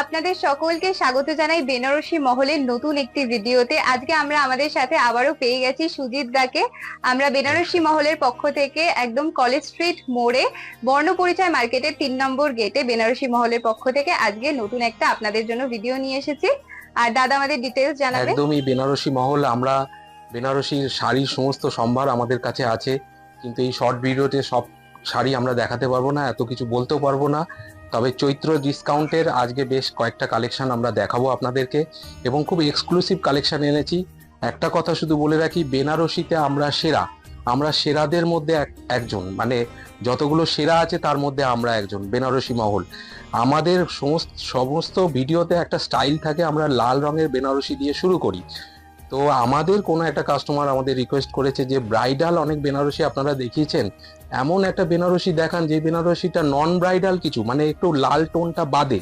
আপনাদের সকলকে স্বাগত জানাই বেনারসি মহলের নতুন একটি ভিডিওতে। আজকে আমরা আমাদের সাথে আবারও পেয়ে গেছি সুজিত দাকে। আমরা বেনারসি মহলের পক্ষ থেকে একদম কলেজ স্ট্রিট মোড়ে বর্ণপরিচয় মার্কেটের 3 নম্বর গেটে বেনারসি মহলের পক্ষ থেকে আজকে নতুন একটা আপনাদের জন্য ভিডিও নিয়ে এসেছি। আর দাদা আমাদের ডিটেইলস জানাবে। একদমই বেনারসি মহল, আমরা বেনারসির শাড়ির সমস্ত সম্ভার আমাদের কাছে আছে, কিন্তু এই শর্ট ভিডিওতে সব শাড়ি আমরা দেখাতে পারবো না, এত কিছু বলতেও পারবো না। তবে চৈত্র ডিসকাউন্টের আজকে বেশ কয়েকটা কালেকশন আমরা দেখাবো আপনাদেরকে এবং খুব এক্সক্লুসিভ কালেকশন এনেছি। একটা কথা শুধু বলে রাখি, বেনারসিতে আমরা সেরা, আমরা সেরাদের মধ্যে একজন, মানে যতগুলো সেরা আছে তার মধ্যে আমরা একজন। বেনারসি মহল আমাদের সমস্ত ভিডিওতে একটা স্টাইল থাকে, আমরা লাল রঙের বেনারসি দিয়ে শুরু করি। তো আমাদের কোনো একটা কাস্টমার আমাদের রিকোয়েস্ট করেছে যে ব্রাইডাল অনেক বেনারসি আপনারা দেখিয়েছেন, এমন একটা বেনারসি দেখান যে বেনারসিটা নন ব্রাইডাল কিছু, মানে একটু লাল টোনটা বাদে।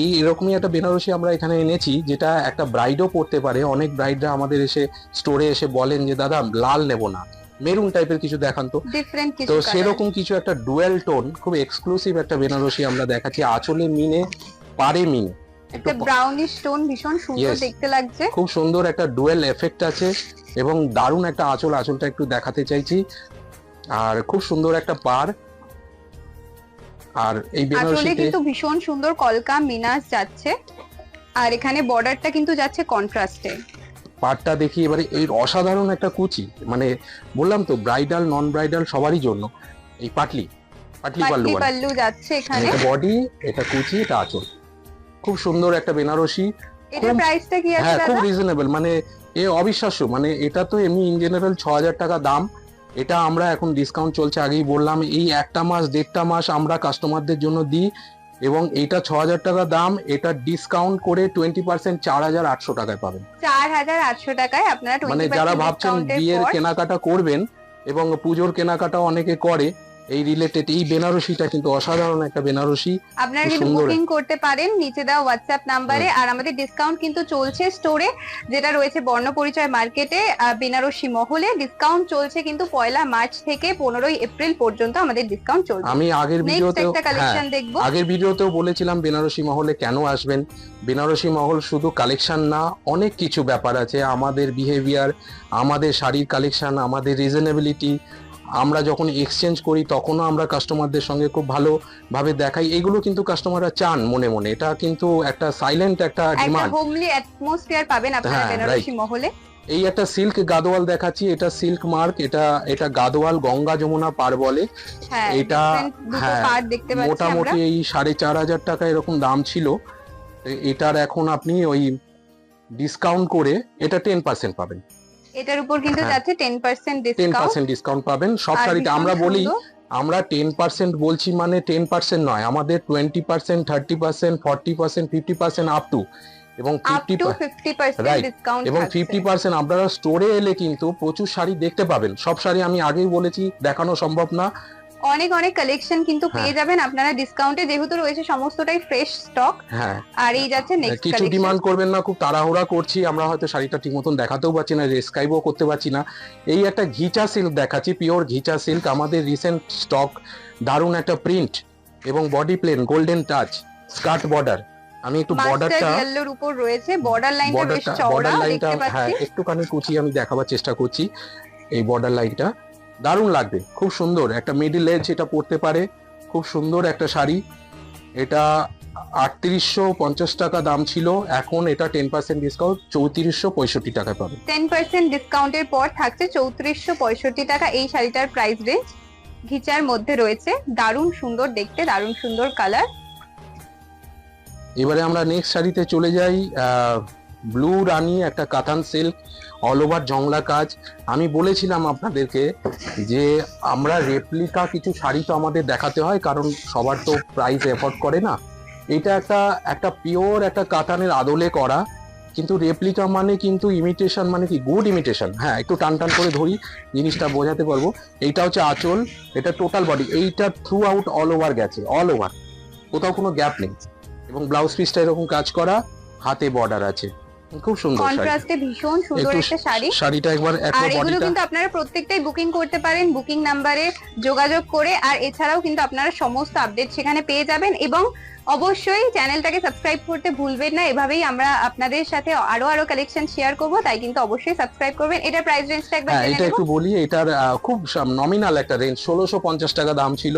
এই এরকমই একটা বেনারসি আমরা এখানে এনেছি, যেটা একটা ব্রাইডও পরতে পারে। অনেক ব্রাইডরা আমাদের এসে স্টোরে এসে বলেন যে দাদা লাল নেব না, মেরুন টাইপের কিছু দেখান তো। তো সেরকম কিছু একটা ডুয়েল টোন, খুব এক্সক্লুসিভ একটা বেনারসি আমরা দেখাচ্ছি। আঁচলে মিনে, পারে মিনে, একটা ব্রাউনিশ টোন, ভীষণ সুন্দর দেখতে লাগছে। খুব সুন্দর একটা ডুয়েল এফেক্ট আছে এবং দারুণ একটা আঁচলটা একটু দেখাতে চাইছি। আর খুব সুন্দর একটা পার, আর এই বেনারসিতে কিন্তু ভীষণ সুন্দর কলকা মিনাস যাচ্ছে, আর এখানে বর্ডারটা কিন্তু যাচ্ছে কন্ট্রাস্টে। পারটা দেখি এবারে, এই অসাধারণ একটা কুচি, মানে বললাম তো ব্রাইডাল নন ব্রাইডাল সবারই জন্য। এই পাটলি পাল্লু যাচ্ছে এখানে, এটা বডি, এটা কুচি, এটা আঁচল। খুব সুন্দর একটা বেনারসি। এটার প্রাইসটা কি আছে দাদা? খুব রিজনেবল, মানে এ অবিশ্বাস্য। মানে এটা তো এমনি ইন জেনারেল 6000 টাকা দাম, এটা আমরা এখন ডিসকাউন্ট চলছে, আগেই বললাম এই একটা মাস 1.5 মাস আমরা কাস্টমারদের জন্য দিই। এবং এটা 6000 টাকা দাম, এটা ডিসকাউন্ট করে 20% 4800 টাকায় পাবেন। 4800 টাকায় আপনারা 20% মানে যারা ভাবছেন বিয়ের কেনাকাটা করবেন এবং পুজোর কেনাকাটা অনেকে করে, এই রিলেটেড এই বেনারসিটা কিন্তু অসাধারণ একটা বেনারসি। আপনারা কিন্তু বুকিং করতে পারেন নিচে দেওয়া হোয়াটসঅ্যাপ নাম্বারে। আর আমাদের ডিসকাউন্ট কিন্তু চলছে স্টোরে, যেটা রয়েছে বর্ণপরিচয় মার্কেটে বেনারসি মহলে। ডিসকাউন্ট চলছে কিন্তু 1 মার্চ থেকে 15 এপ্রিল পর্যন্ত আমাদের ডিসকাউন্ট চলছে। আমি আগের ভিডিওতেও বলেছিলাম বেনারসি মহলে কেন আসবেন। বেনারসি মহল শুধু কালেকশন না, অনেক কিছু ব্যাপার আছে। আমাদের বিহেভিয়ার, আমাদের শাড়ির কালেকশন, আমাদের রিজনেবিলিটি, আমরা যখন এক্সচেঞ্জ করি তখনও আমরা কাস্টমারদের সঙ্গে খুব ভালোভাবে দেখাই। এগুলো কিন্তু কাস্টমাররা চান মনে মনে, এটা কিন্তু একটা সাইলেন্ট একটা ডিমান্ড। একটা হোমলি অ্যাটমসফিয়ার পাবেন আপনারা বেনারসি মহলে। এই একটা সিল্ক গাদোয়াল দেখাচ্ছি, এটা সিল্ক মার্ক, এটা গাদোয়াল গঙ্গা যমুনা পার বলে। এটা মোটামুটি এই 4500 টাকা এরকম দাম ছিল। এটার এখন আপনি ওই ডিসকাউন্ট করে এটা 10% পাবেন। এটার উপর কিন্তু যাচ্ছে 10% ডিসকাউন্ট পাবেন সব শাড়িতে। আমরা বলি আমরা 10% বলছি, মানে 10% নয়, আমাদের 20%, 30%, 40%, 50% আপ টু, এবং 50% ডিসকাউন্ট, এবং 50% আপনারা স্টোরে এলে কিন্তু প্রচুর শাড়ি দেখতে পাবেন। সব শাড়ি আমি আগেই বলেছি দেখানো সম্ভব না, অনেক কালেকশন কিন্তু পেয়ে যাবেন আপনারা ডিসকাউন্টে, যেহেতু রয়েছে সমস্তটাই ফ্রেশ স্টক। আর এই যাচ্ছে নেক্সট কালেকশন। কিছু ডিমান্ড করবেন না, খুব তাড়াহুড়া করছি আমরা, হয়তো শাড়িটা ঠিক মতন দেখাতেও পাচ্ছি না, ডেসক্রাইবও করতে পারছি না। এই একটা ঘিচা সিল্ক দেখাচ্ছি, পিওর ঘিচা সিল্ক, আমাদের রিসেন্ট স্টক। দারুণ একটা প্রিন্ট এবং body plain, golden touch, skirt border. আমি একটু বর্ডারটা ইয়েলোর উপর রয়েছে, বর্ডার লাইনটা বেশ চওড়া দেখতে পাচ্ছি। একটুখানি কুচি আমি দেখাবার চেষ্টা করছি। এই বর্ডার লাইনটা দারুণ লাগবে, খুব সুন্দর একটা মিডল এজ এটা পড়তে পারে। খুব সুন্দর একটা শাড়ি, এটা 3850 টাকা দাম ছিল, এখন এটা 10% ডিসকাউন্ট 3465 টাকা পাবে। 10% ডিসকাউন্টের পর থাকছে 3465 টাকা এই শাড়িটার প্রাইস রেঞ্জ। ঘিচার মধ্যে রয়েছে, দারুণ সুন্দর দেখতে, দারুণ সুন্দর কালার। এবারে আমরা নেক্সট শাড়িতে চলে যাই। ব্লু রানী, একটা কাতান সিল্ক, অল ওভার জংলা কাজ। আমি বলেছিলাম আপনাদেরকে যে আমরা রেপ্লিকা কিছু শাড়ি তো আমাদের দেখাতে হয়, কারণ সবার তো প্রাইস এফোর্ড করে না। এটা একটা পিওর একটা কাতানের আদলে করা, কিন্তু রেপ্লিকা মানে কিন্তু ইমিটেশন, মানে কি গুড ইমিটেশন। হ্যাঁ, একটু টান করে ধরি, জিনিসটা বোঝাতে পারবো। এইটা হচ্ছে আঁচল, এটা টোটাল বডি, এইটা থ্রু আউট অল ওভার গেছে, অল ওভার, কোথাও কোনো গ্যাপ নেই। এবং ব্লাউজ পিসটা এরকম কাজ করা, হাতে বর্ডার আছে, খুব সুন্দর কন্ট্রাস্টে ভীষণ সুন্দর একটা শাড়ি। শাড়িটা একবার আর এগুলো কিন্তু আপনারা প্রত্যেকটাই বুকিং করতে পারেন বুকিং নাম্বারে যোগাযোগ করে। আর এছাড়াও কিন্তু আপনারা সমস্ত আপডেট সেখানে পেয়ে যাবেন। এবং অবশ্যই চ্যানেলটাকে সাবস্ক্রাইব করতে ভুলবেন না, এভাবেই আমরা আপনাদের সাথে আরো কালেকশন শেয়ার করব, তাই কিন্তু অবশ্যই সাবস্ক্রাইব করবেন। এটার প্রাইস রেঞ্জটা একবার হ্যাঁ জেনে এটা নেব। একটু বলি, এটার খুব নমিনাল একটা রেঞ্জ, 1650 টাকা দাম ছিল,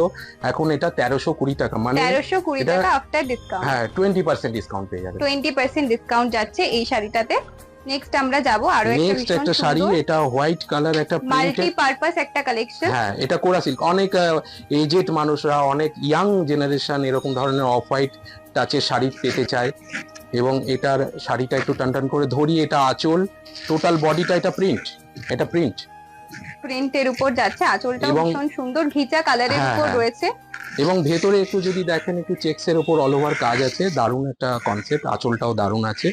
এখন এটা 1320 টাকা, মানে 1320 এটা টাকা আফটার ডিসকাউন্ট। হ্যাঁ 20% ডিসকাউন্ট পেয়ে যাবে। 20% ডিসকাউন্ট যাচ্ছে এই শাড়িটাতে। নেক্সট আমরা যাব আরো একটা নেক্সট ভীষণ একটা শাড়ি, সুন্দর এটা হোয়াইট কালার, একটা মাল্টি প্রিন্টেড। পারপাস একটা কালেকশন। হ্যাঁ এটা কোরা সিল্ক, অনেক এজেড মানুষরা, অনেক ইয়াং জেনারেশন এরকম ধরনের অফ হোয়াইট টাচের শাড়ি পেতে চায়। এবং এটার শাড়িটা একটু টান করে ধরি, এটা আঁচল, টোটাল বডিটা এটা প্রিন্ট, এটা প্রিন্ট প্রিন্টের উপর যাচ্ছে, আঁচলটাও এবং ভীষণ সুন্দর ঘিচা কালারের হ্যাঁ, উপর হ্যাঁ। রয়েছে। এবং ভেতরে একটু যদি দেখেন, একটু চেক্স এর উপর অল ওভার কাজ আছে, দারুণ একটা কনসেপ্ট, আঁচলটাও দারুণ আছে।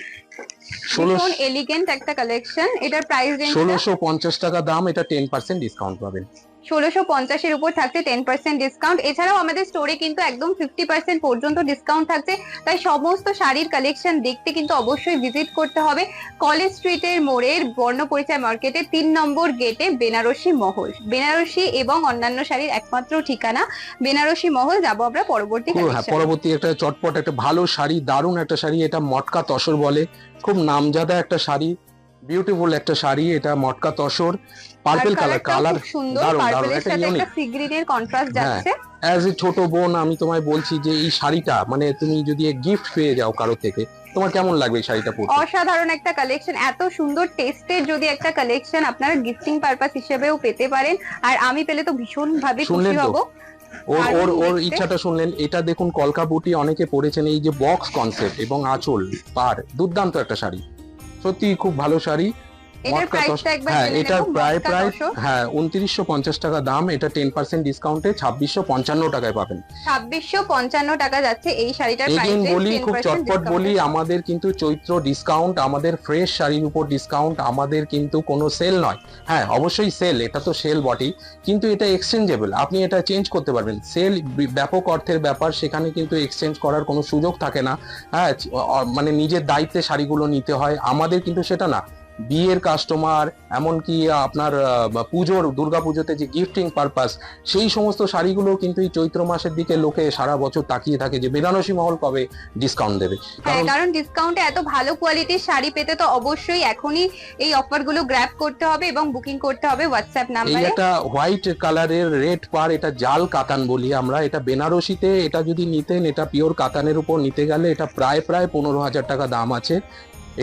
ভীষণ এলিগেন্ট একটা কালেকশন। এটার প্রাইস রেঞ্জ 1650 টাকা দাম, এটা 10% ডিসকাউন্ট পাবেন। 1650 এর উপর থাকছে 10% ডিসকাউন্ট। এছাড়াও আমাদের স্টোরে কিন্তু একদম 50% পর্যন্ত ডিসকাউন্ট থাকছে, তাই সমস্ত শাড়ির কালেকশন দেখতে কিন্তু অবশ্যই ভিজিট করতে হবে কলেজ স্ট্রিটের মোড়ের বর্ণপরিচয় মার্কেটে 3 নম্বর গেটে বেনারসি মহল। বেনারসি এবং অন্যান্য শাড়ির একমাত্র ঠিকানা বেনারসি মহল। যাবো আমরা পরবর্তী হ্যাঁ কালেকশন। পরবর্তী একটা চটপট একটা ভালো শাড়ি, দারুণ একটা শাড়ি, এটা মটকা তসর বলে, খুব নামজাদা একটা শাড়ি, বিউটিফুল একটা শাড়ি, এটা মটকা তসর, পার্পল কালার, সুন্দর দারুণ দারুণ পার্পলের একটা সাথে ইউনিক। একটা সি গ্রিনের কন্ট্রাস্ট হ্যাঁ, যাচ্ছে। অ্যাজ এ ছোট বোন আমি তোমায় বলছি যে এই শাড়িটা, মানে তুমি যদি গিফট পেয়ে যাও কারো থেকে, তোমার কেমন লাগবে এই শাড়িটা পরতে? অসাধারণ একটা কালেকশন, এত সুন্দর টেস্টের যদি একটা কালেকশন আপনারা গিফটিং পারপাস হিসেবেও পেতে পারেন, আর আমি পেলে তো ভীষণ ভাবে খুশি শুনলেন তো? হব। ওর ওর দারুণ ওর দেখতে। ইচ্ছাটা শুনলেন। এটা দেখুন কলকা বুটি অনেকে পরেছেন, এই যে বক্স কনসেপ্ট এবং আঁচল পার, দুর্দান্ত একটা শাড়ি, সত্যি খুব ভালো শাড়ি। এটার মটকা প্রাইসটা তসর, একবার হ্যাঁ জেনে এটার নেব। প্রায় মটকা প্রায় তসর হ্যাঁ 2950 টাকা দাম, এটা 10% ডিসকাউন্টে 2655 টাকায় পাবেন। 2655 টাকা যাচ্ছে এই শাড়িটার প্রাইস। এগেইন বলি, খুব চটপট বলি, আমাদের কিন্তু চৈত্র ডিসকাউন্ট, আমাদের ফ্রেশ শাড়ির উপর ডিসকাউন্ট, আমাদের কিন্তু কোনো সেল নয়। হ্যাঁ অবশ্যই সেল, এটা তো সেল বটেই, কিন্তু এটা এক্সচেঞ্জেবল, আপনি এটা চেঞ্জ করতে পারবেন। সেল ব্যাপক অর্থের ব্যাপার, সেখানে কিন্তু এক্সচেঞ্জ করার কোনো সুযোগ থাকে না। হ্যাঁ মানে নিজের দায়িত্বে শাড়িগুলো নিতে হয়, আমাদের কিন্তু সেটা না। বিয়ের কাস্টমার, এমনকি আপনার পুজোর, দুর্গাপুজোতে যে গিফটিং পারপাস, সেই সমস্ত শাড়িগুলো কিন্তু এই চৈত্র মাসের দিকে লোকে সারা বছর তাকিয়ে থাকে যে বেনারসি মহল কবে ডিসকাউন্ট দেবে। হ্যাঁ, কারণ ডিসকাউন্টে এত ভালো কোয়ালিটির শাড়ি পেতে তো অবশ্যই এখনই এই অফার গুলো গ্র্যাব করতে হবে এবং বুকিং করতে হবে হোয়াটসঅ্যাপ এই নাম্বারে। একটা হোয়াইট কালারের রেড পার, এটা জাল কাতান বলি আমরা, এটা বেনারসিতে, এটা যদি নিতেন, এটা পিওর কাতানের উপর নিতে গেলে এটা প্রায় 15,000 টাকা দাম আছে।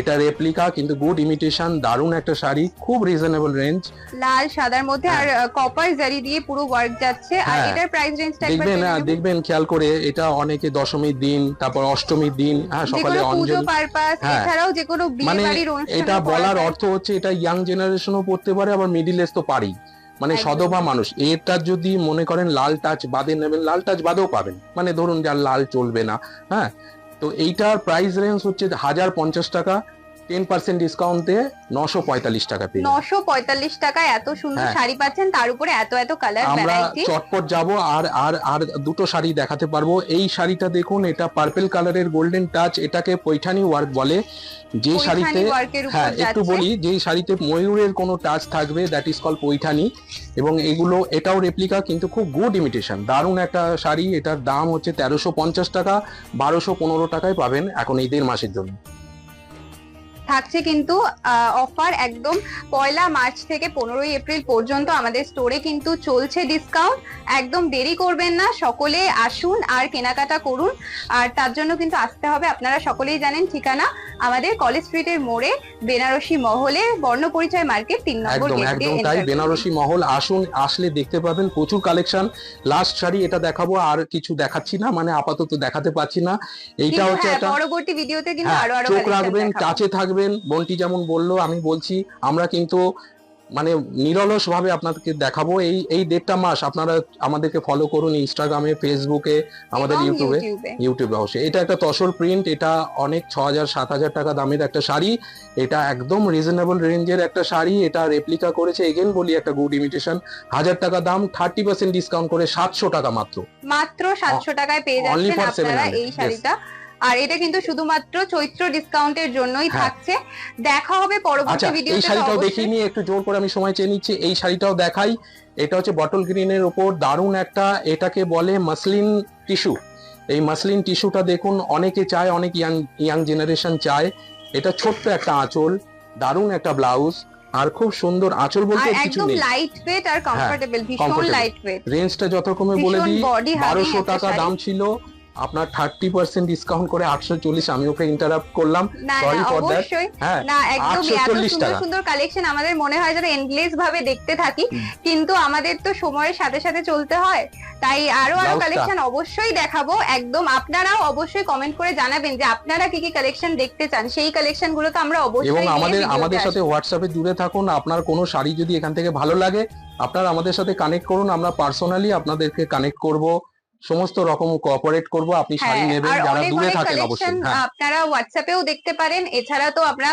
এটা রেপ্লিকা কিন্তু গুড ইমিটেশন, দারুণ একটা শাড়ি, খুব রিজনেবল রেঞ্জ। লাল সাদার মধ্যে আর কপার জারি দিয়ে পুরো ওয়ার্ক যাচ্ছে। আর হ্যাঁ, এটার প্রাইস রেঞ্জটা একবার দেখবেন জেনে নেব। দেখবেন খেয়াল করে, এটা অনেকে দশমীর দিন, তারপর অষ্টমীর দিন, হ্যাঁ সকালে যেকোনো পুজো অঞ্জলি, পারপাস, হ্যাঁ, এছাড়াও যেকোনো বিয়ে মানে বাড়ির অনুষ্ঠানে এটা পরা বলার যায়। অর্থ হচ্ছে এটা ইয়াং জেনারেশনও পড়তে পারে, আবার মিডিল এজ তো পারি, মানে একদম। সধবা মানুষ। এটা যদি মনে করেন লাল টাচ বাদে নেবেন, লাল টাচ বাদেও পাবেন, মানে ধরুন যার লাল চলবে না, হ্যাঁ, তো এইটার প্রাইস রেঞ্জ হচ্ছে 1050 টাকা, 10% ডিসকাউন্ট দিয়ে 945 টাকা পেয়ে যাবেন। 945 টাকায় এত সুন্দর হ্যাঁ। শাড়ি পাচ্ছেন, তার উপরে এত এত কালার আমরা ভ্যারাইটি। চটপট যাব, আর আর আর দুটো শাড়ি দেখাতে পারবো। এই শাড়িটা দেখুন, এটা পার্পল কালারের গোল্ডেন টাচ, এটাকে পৈঠানি ওয়ার্ক বলে। যে শাড়িতে, হ্যাঁ একটু বলি, যে শাড়িতে ময়ূরের কোনো টাচ থাকবে, দ্যাট ইজ কল পৈঠানি। এবং এগুলো, এটাও রেপ্লিকা কিন্তু খুব গুড ইমিটেশন, দারুণ একটা শাড়ি। এটার দাম হচ্ছে 1350 টাকা, 1215 টাকায় পাবেন এখন এই 1.5 মাসের জন্য। থাকছে কিন্তু অফার একদম 1 মার্চ থেকে 15 এপ্রিল পর্যন্ত আমাদের স্টোরে কিন্তু চলছে ডিসকাউন্ট। একদম দেরি করবেন না, সকলে আসুন আর কেনাকাটা করুন। আর তার জন্য কিন্তু আসতে হবে, আপনারা সকলেই জানেন ঠিকানা আমাদের কলেজ স্ট্রিটের মোড়ে বেনারসি মহলে বর্ণপরিচয় মার্কেট 3 নম্বর একদম গেট একদম দিয়ে তাই, enter করুন। বেনারসি মহল আসুন, আসলে দেখতে পাবেন প্রচুর কালেকশন। লাস্ট শাড়ি এটা দেখাবো, আর কিছু দেখাচ্ছি না, মানে আপাতত দেখাতে পাচ্ছি না। এইটা কিন্তু হচ্ছে হ্যাঁ, একটা, পরবর্তী ভিডিওতে কিন্তু হ্যাঁ, আরো চোখ collection রাখবেন, দেখাবো। টাচে থাকবেন। বন্টি যেমন বললো, আমি বলছি, আমরা কিন্তু মানে নিরলস ভাবে আপনাদেরকে দেখাবো। এই এই 1.5 মাস আপনারা আমাদেরকে ফলো করুন ইনস্টাগ্রামে, ফেসবুকে, আমাদের এবং ইউটিউবে। ইউটিউবে। ইউটিউবে অবশ্যই। এটা একটা তসর প্রিন্ট, এটা অনেক 6,000-7,000 টাকা দামের একটা শাড়ি, এটা একদম রিজনেবল রেঞ্জের একটা শাড়ি। এটা রেপ্লিকা করেছে, এগেন বলি, একটা গুড ইমিটেশন, 1000 টাকা দাম, 30% ডিসকাউন্ট করে 700 টাকা মাত্র। মাত্র 700 টাকায় পেয়ে Only যাচ্ছেন for আপনারা 700, এই শাড়িটা। আর এটা কিন্তু শুধুমাত্র চৈত্র ডিসকাউন্টের জন্যই হ্যাঁ। থাকছে। দেখা হবে পরবর্তী আচ্ছা, এই ভিডিওতে। শাড়িটাও দেখিয়ে নিয়ে একটু জোর করে আমি সময় চেয়ে নিচ্ছি, এই শাড়িটাও দেখাই। এটা হচ্ছে বটল গ্রিনের উপর, দারুণ একটা, এটাকে বলে মাসলিন টিস্যু। এই মাসলিন টিস্যুটা দেখুন, অনেকে চায়, অনেক ইয়াং জেনারেশন চায়। এটা ছোট্ট একটা আঁচল, দারুণ একটা ব্লাউজ, আর খুব সুন্দর আঁচল আর বলতে কিছু একদম নেই। লাইট ওয়েট আর কমফোর্টেবল, ভীষণ comfortable। লাইট ওয়েট, রেঞ্জটা যথাক্রমে বলে ভীষণ দিই, বডি হাগিং 1200 একটা টাকা শাড়ি। দাম ছিল, আপনার 30% ডিসকাউন্ট করে 840। আমি ওকে ইন্টারাপ্ট করলাম, না সরি না ফর দ্যাট। অবশ্যই হ্যাঁ, না, একদমই এত 840 সুন্দর টাকা। সুন্দর কালেকশন আমাদের মনে হয় যেন এন্ডলেস ভাবে দেখতে থাকি, কিন্তু আমাদের তো সময়ের সাথে সাথে চলতে হয়, তাই আরো ব্লাউজটা। কালেকশন অবশ্যই দেখাবো। একদম আপনারাও অবশ্যই কমেন্ট করে জানাবেন যে আপনারা কি কি কালেকশন দেখতে চান, সেই কালেকশন গুলো তো আমরা এবং অবশ্যই নিয়ে আমাদের ভিডিওতে আমাদের সাথে আসবো। হোয়াটসঅ্যাপে জুড়ে থাকুন। আপনার কোনো শাড়ি যদি এখান থেকে ভালো লাগে, আপনারা আমাদের সাথে কানেক্ট করুন, আমরা পার্সোনালি আপনাদেরকে কানেক্ট করব, সমস্ত রকম কোঅপারেট করব। আপনি শাড়ি হ্যাঁ, নেবেন আর যারা অনেক দূরে অনেক থাকেন কালেকশন অবশ্যই। হ্যাঁ, আপনারা হোয়াটসঅ্যাপেও দেখতে পারেন, এছাড়া তো আমরা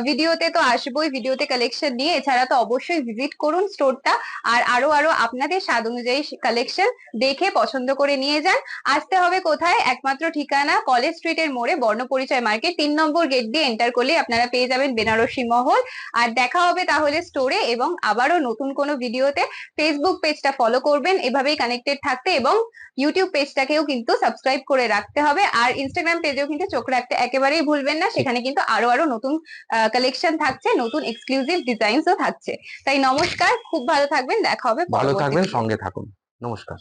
ভিডিওতে তো আসবোই, ভিডিওতে কালেকশন নিয়ে, এছাড়া তো অবশ্যই ভিজিট করুন স্টোরটা, আর আরো আরো আপনাদের স্বাদ অনুযায়ী কালেকশন দেখে পছন্দ করে নিয়ে যান। আসতে হবে কোথায়? একমাত্র ঠিকানা কলেজ স্ট্রিটের মোড়ে বর্ণপরিচয় মার্কেট 3 নম্বর গেট দিয়ে এন্টার করলে আপনারা পেয়ে যাবেন বেনারসি মহল। আর দেখা হবে তাহলে স্টোরে, এবং আবারও নতুন কোনো ভিডিওতে। ফেসবুক পেজটা ফলো করবেন এভাবেই কানেক্টেড থাকতে, এবং ইউটিউব পেজটাকেও কিন্তু সাবস্ক্রাইব করে রাখতে হবে, আর ইনস্টাগ্রাম পেজেও কিন্তু চোখ রাখতে একেবারেই ভুলবেন না, সেখানে কিন্তু আরো আরো নতুন কালেকশন থাকছে, নতুন এক্সক্লুসিভ ডিজাইনসও থাকছে। তাই নমস্কার, খুব ভালো থাকবেন, দেখা হবে ভালো পরবর্তী থাকবেন, ভিডিওতে। সঙ্গে থাকুন। নমস্কার।